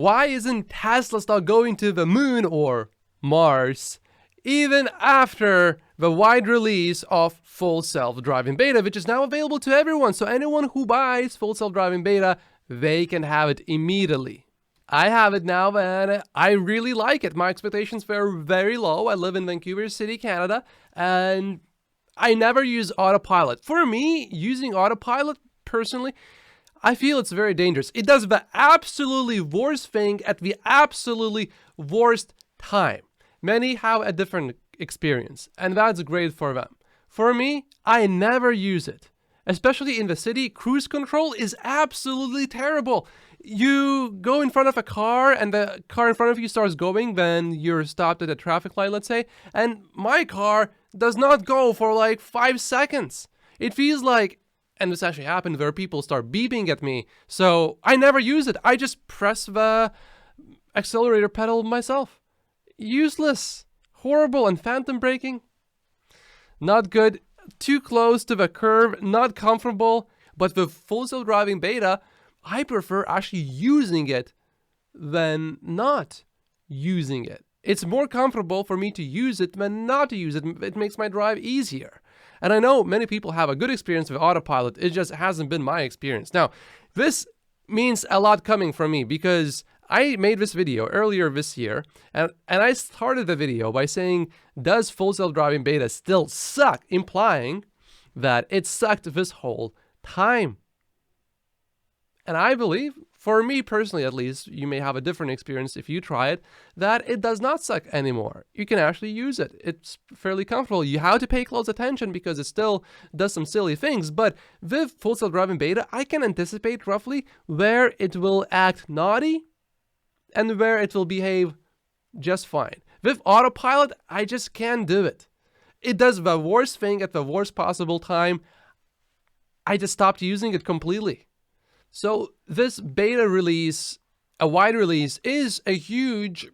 Why isn't Tesla stock going to the moon or Mars even after the wide release of full self-driving beta, which is now available to everyone? So anyone who buys full self-driving beta, they can have it immediately. I have it now and I really like it. My expectations were very low. I live in Vancouver City, Canada, and I never use autopilot. For me, using autopilot personally, I feel it's very dangerous. It does the absolutely worst thing at the absolutely worst time. Many have a different experience, and that's great for them. For me, I never use it. Especially in the city, cruise control is absolutely terrible. You go in front of a car and the car in front of you starts going, then you're stopped at a traffic light, let's say, and my car does not go for like 5 seconds. It feels like, and this actually happened where people start beeping at me, so I never use it. I just press the accelerator pedal myself. Useless, horrible, and phantom braking, not good. Too close to the curve, not comfortable. But with full self-driving beta, I prefer actually using it than not using it. It's more comfortable for me to use it than not to use it. It makes my drive easier. And I know many people have a good experience with autopilot. It just hasn't been my experience. Now, this means a lot coming from me because I made this video earlier this year, and I started the video by saying, does full self-driving beta still suck? Implying that it sucked this whole time. And I believe, for me personally at least, you may have a different experience if you try it, that it does not suck anymore. You can actually use it. It's fairly comfortable. You have to pay close attention because it still does some silly things, but with full self-driving beta, I can anticipate roughly where it will act naughty and where it will behave just fine. With autopilot, I just can't do it. It does the worst thing at the worst possible time. I just stopped using it completely. So this beta release, a wide release, is a huge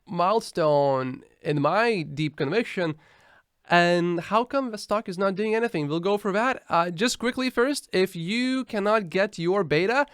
milestone in my deep conviction. And how come the stock is not doing anything? We'll go for that. Just quickly first, if you cannot get your beta,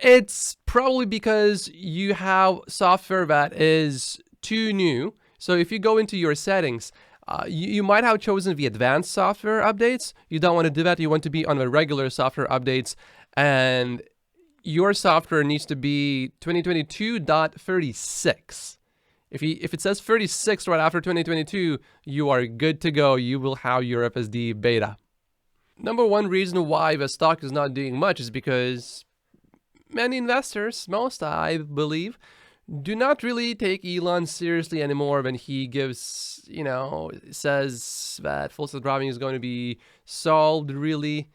it's probably because you have software that is too new. So if you go into your settings, you might have chosen the advanced software updates. You don't want to do that. You want to be on the regular software updates. And your software needs to be 2022.36. If it says 36 right after 2022, you are good to go. You will have your FSD beta. Number one reason why the stock is not doing much is because many investors, most I believe, do not really take Elon seriously anymore when he gives, says that full self-driving is going to be solved really.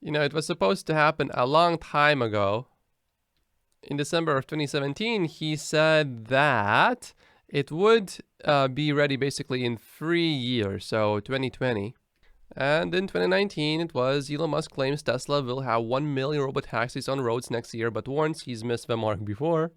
It was supposed to happen a long time ago. In December of 2017, he said that it would be ready basically in 3 years, so 2020. And in 2019, it was Elon Musk claims Tesla will have 1 million robotaxis on roads next year, but warns he's missed the mark before.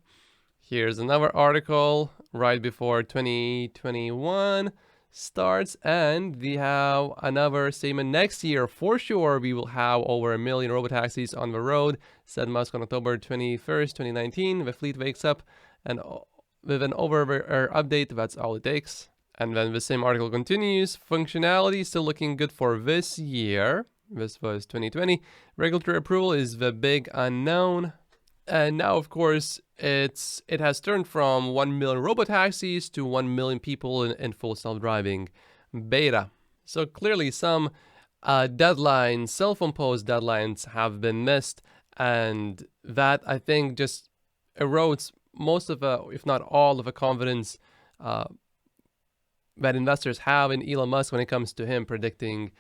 Here's another article right before 2021 starts, and we have another statement. Next year, for sure, we will have over 1 million robotaxis on the road, said Musk on October 21st, 2019. The fleet wakes up, and with an over-air update, that's all it takes. And then the same article continues. Functionality still looking good for this year. This was 2020. Regulatory approval is the big unknown. And now, of course, it has turned from 1 million robotaxis to 1 million people in full self-driving beta. So clearly some deadlines, self-imposed deadlines have been missed. And that, I think, just erodes most of, if not all of the confidence that investors have in Elon Musk when it comes to him predicting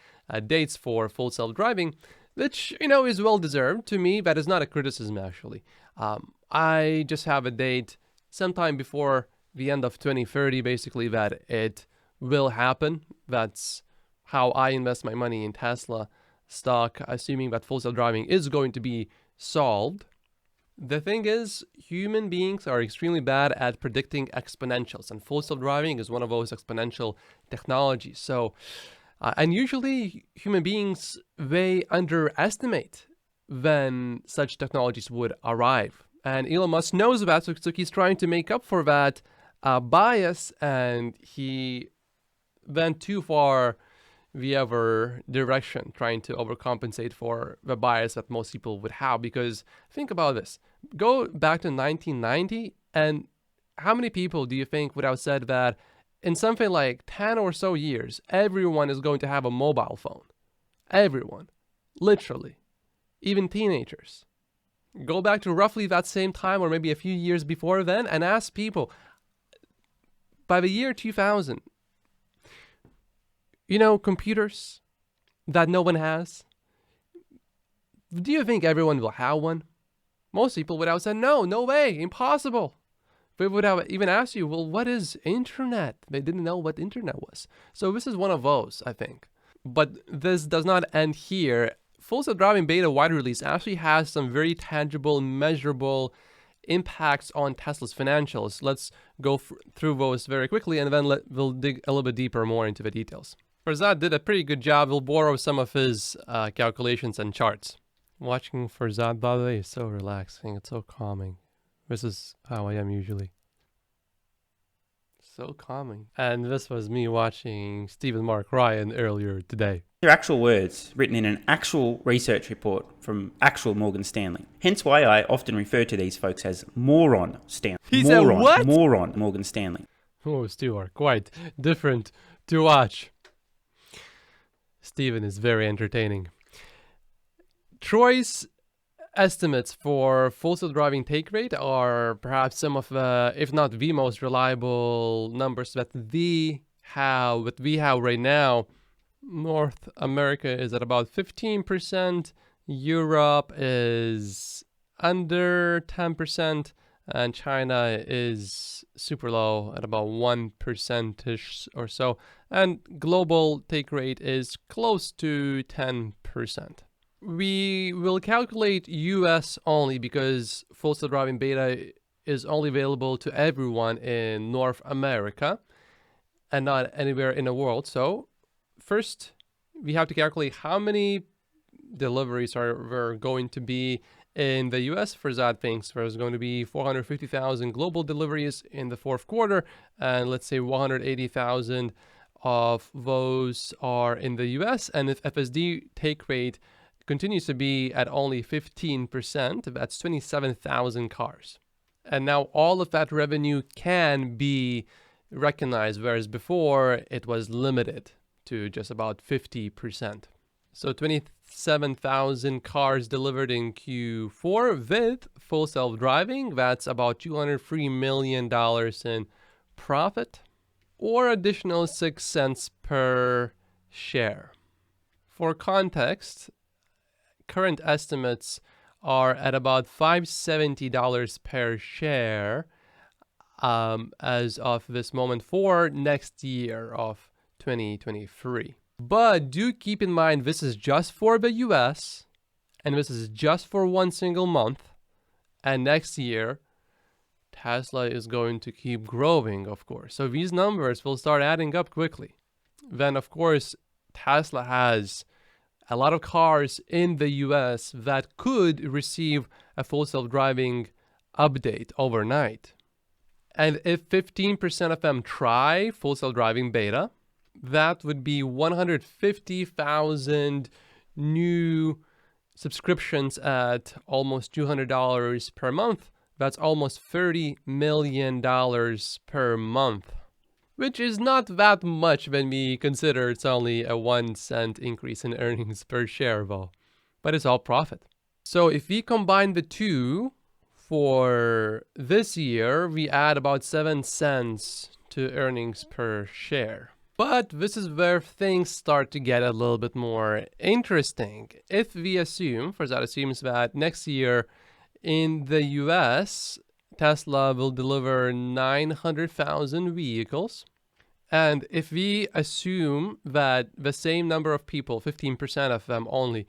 dates for full self-driving, which, is well-deserved. To me, that is not a criticism, actually. I just have a date sometime before the end of 2030, basically, that it will happen. That's how I invest my money in Tesla stock, assuming that full self-driving is going to be solved. The thing is, human beings are extremely bad at predicting exponentials, and full self-driving is one of those exponential technologies. So, and usually human beings, they underestimate when such technologies would arrive. And Elon Musk knows that, so he's trying to make up for that bias, and he went too far the other direction, trying to overcompensate for the bias that most people would have. Because think about this. Go back to 1990, and how many people do you think would have said that in something like 10 or so years, everyone is going to have a mobile phone? Everyone. Literally. Even teenagers. Go back to roughly that same time, or maybe a few years before then, and ask people, by the year 2000, computers that no one has, do you think everyone will have one? Most people would have said, no way, impossible. They would have even asked you, well, what is internet? They didn't know what internet was. So this is one of those, I think. But this does not end here. Full self-driving beta wide release actually has some very tangible, measurable impacts on Tesla's financials. Let's go through those very quickly, and then we'll dig a little bit deeper more into the details. Farzad did a pretty good job. We'll borrow some of his calculations and charts. Watching Farzad, by the way, is so relaxing. It's so calming. This is how I am usually. So calming. And this was me watching Stephen Mark Ryan earlier today. They're actual words written in an actual research report from actual Morgan Stanley. Hence why I often refer to these folks as moron Stanley. He said what? Moron Morgan Stanley. Oh, Stu are quite different to watch. Stephen is very entertaining. Troy's estimates for full self-driving take rate are perhaps some of the, if not the most reliable numbers that we have right now. North America is at about 15%, Europe is under 10%, and China is super low at about 1% or so, and global take rate is close to 10%. We will calculate US only because full self-driving beta is only available to everyone in North America and not anywhere in the world. So first, we have to calculate how many deliveries are going to be in the US. Farzad thinks there's going to be 450,000 global deliveries in the fourth quarter, and let's say 180,000 of those are in the US. And if FSD take rate continues to be at only 15%, that's 27,000 cars. And now all of that revenue can be recognized, whereas before it was limited to just about 50%. So 27,000 cars delivered in Q4 with full self-driving. That's about $203 million in profit, or additional 6 cents per share. For context, current estimates are at about $570 per share as of this moment for next year of 2023. But do keep in mind, this is just for the US, and this is just for one single month. And next year, Tesla is going to keep growing, of course. So these numbers will start adding up quickly. Then, of course, Tesla has a lot of cars in the US that could receive a full self-driving update overnight. And if 15% of them try full self-driving beta, that would be 150,000 new subscriptions at almost $200 per month. That's almost $30 million per month, which is not that much when we consider it's only a 1 cent increase in earnings per share, though. But it's all profit. So if we combine the two for this year, we add about 7 cents to earnings per share. But this is where things start to get a little bit more interesting. If we assume, Farzad assumes that next year in the US, Tesla will deliver 900,000 vehicles. And if we assume that the same number of people, 15% of them only,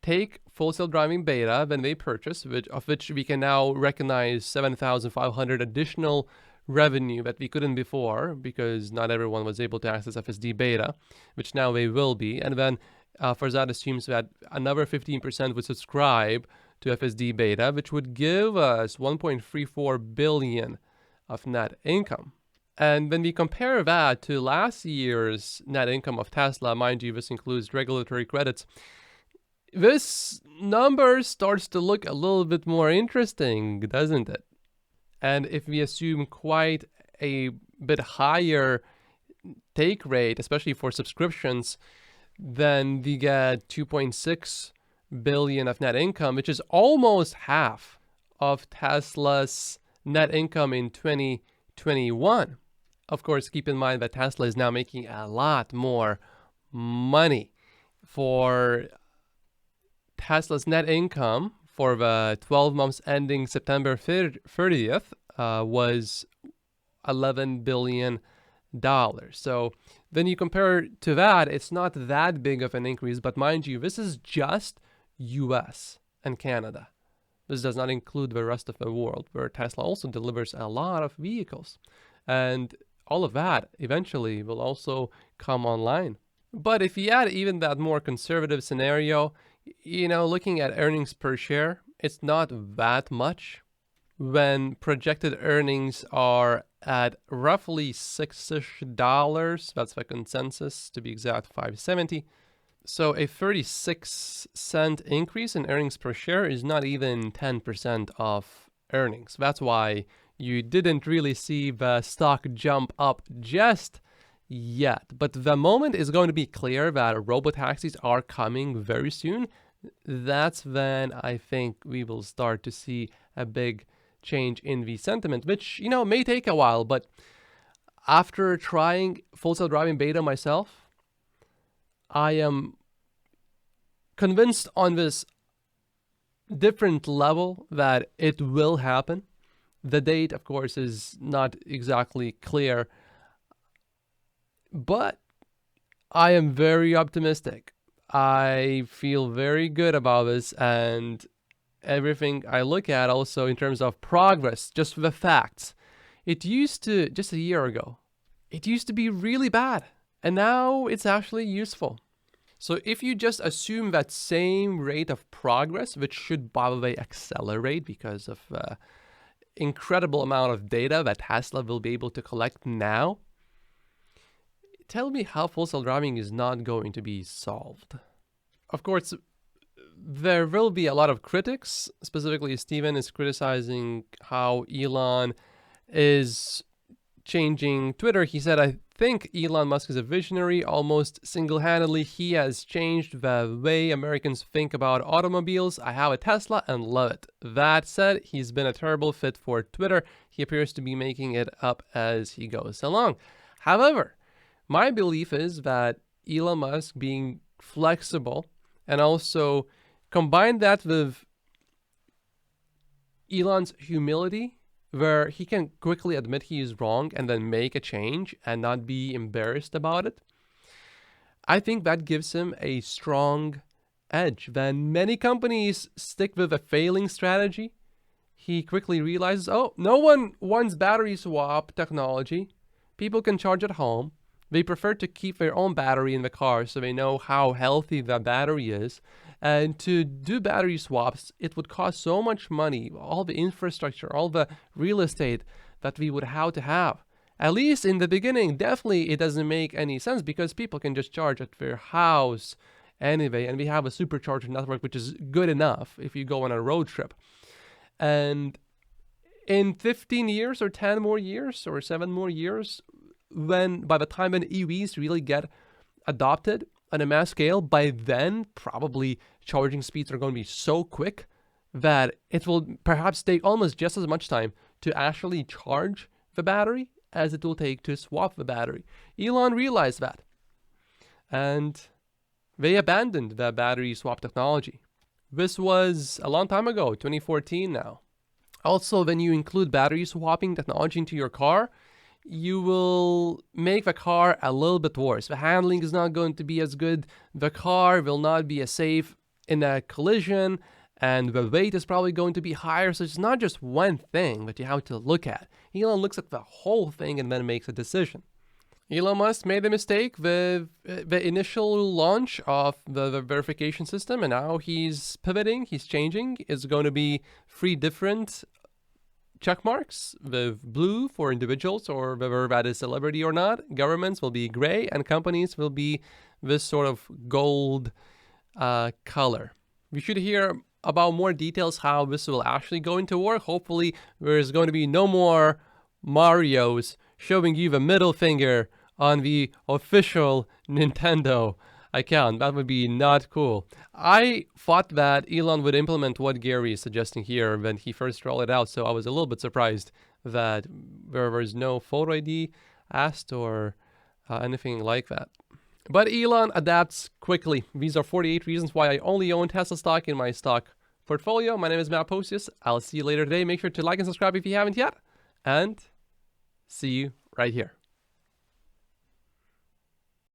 take full self-driving beta when they purchase, of which we can now recognize 7,500 additional revenue that we couldn't before because not everyone was able to access FSD beta, which now they will be. And then Farzad assumes that another 15% would subscribe to FSD beta, which would give us 1.34 billion of net income. And when we compare that to last year's net income of Tesla, mind you, this includes regulatory credits, this number starts to look a little bit more interesting, doesn't it? And if we assume quite a bit higher take rate, especially for subscriptions, then we get 2.6 billion of net income, which is almost half of Tesla's net income in 2021. Of course, keep in mind that Tesla is now making a lot more money. For Tesla's net income for the 12 months ending September 30th was $11 billion. So then you compare to that, it's not that big of an increase, but mind you, this is just US and Canada. This does not include the rest of the world, where Tesla also delivers a lot of vehicles. And all of that eventually will also come online. But if you add even that more conservative scenario, looking at earnings per share, it's not that much. When projected earnings are at roughly $6-ish, that's the consensus, to be exact, $5.70. So a 36-cent increase in earnings per share is not even 10% of earnings. That's why you didn't really see the stock jump up just yet. But the moment is going to be clear that robotaxis are coming very soon. That's when I think we will start to see a big change in the sentiment, which, may take a while. But after trying full self-driving beta myself, I am convinced on this different level that it will happen. The date, of course, is not exactly clear, but I am very optimistic. I feel very good about this, and everything I look at also in terms of progress, just the facts. It used to, just a year ago, it used to be really bad, and now it's actually useful. So if you just assume that same rate of progress, which should probably accelerate because of the incredible amount of data that Tesla will be able to collect now, tell me how full self-driving is not going to be solved. Of course, there will be a lot of critics. Specifically, Steven is criticizing how Elon is changing Twitter. He said, I think Elon Musk is a visionary. Almost single-handedly, he has changed the way Americans think about automobiles. I have a Tesla and love it. That said, he's been a terrible fit for Twitter. He appears to be making it up as he goes along. However, my belief is that Elon Musk being flexible and also combine that with Elon's humility, where he can quickly admit he is wrong and then make a change and not be embarrassed about it. I think that gives him a strong edge. When many companies stick with a failing strategy, he quickly realizes, oh, no one wants battery swap technology. People can charge at home. They prefer to keep their own battery in the car so they know how healthy the battery is. And to do battery swaps, it would cost so much money, all the infrastructure, all the real estate that we would have to have. At least in the beginning, definitely it doesn't make any sense because people can just charge at their house anyway. And we have a supercharger network, which is good enough if you go on a road trip. And in 15 years or 10 more years or 7 more years, by the time when EVs really get adopted on a mass scale, by then probably charging speeds are going to be so quick that it will perhaps take almost just as much time to actually charge the battery as it will take to swap the battery. Elon realized that, and they abandoned the battery swap technology. This was a long time ago, 2014 now. Also, when you include battery swapping technology into your car, you will make the car a little bit worse. The handling is not going to be as good. The car will not be as safe in a collision, and the weight is probably going to be higher. So it's not just one thing that you have to look at. Elon looks at the whole thing and then makes a decision. Elon Musk made the mistake with the initial launch of the verification system, and now he's pivoting, he's changing. It's going to be 3 different check marks, with blue for individuals or whether that is celebrity or not. Governments will be gray, and companies will be this sort of gold color. We should hear about more details how this will actually go into work. Hopefully there's going to be no more Marios showing you the middle finger on the official Nintendo account. That would be not cool. I thought that Elon would implement what Gary is suggesting here when he first rolled it out, so I was a little bit surprised that there was no photo ID asked or anything like that. But Elon adapts quickly. These are 48 reasons why I only own Tesla stock in my stock portfolio. My name is Matt Postius. I'll see you later today. Make sure to like and subscribe if you haven't yet. And see you right here.